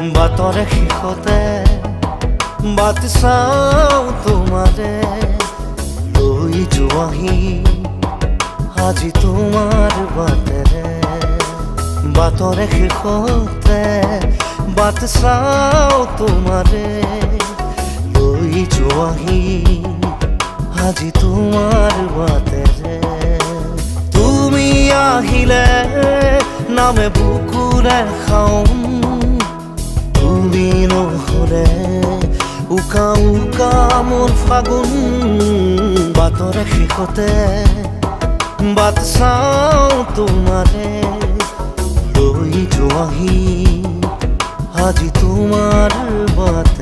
বাটৰে শেষতে বাট চাওঁ তোমাৰে লৈ যোৱাহি আজি তোমাৰ বাটেৰে। বাটৰে শেষতে বাট চাওঁ তোমাৰে লৈ যোৱাহি আজি তোমাৰ বাটেৰে। তুমি আহিলে নামে বুকুৰে খাওঁ, তুমি নহ'লে উকা উকা মোৰ ফাগুন। বাটৰে শেষতে বাট চাওঁ তোমাৰে লৈ যোৱাহি আজি তোমাৰ বাট।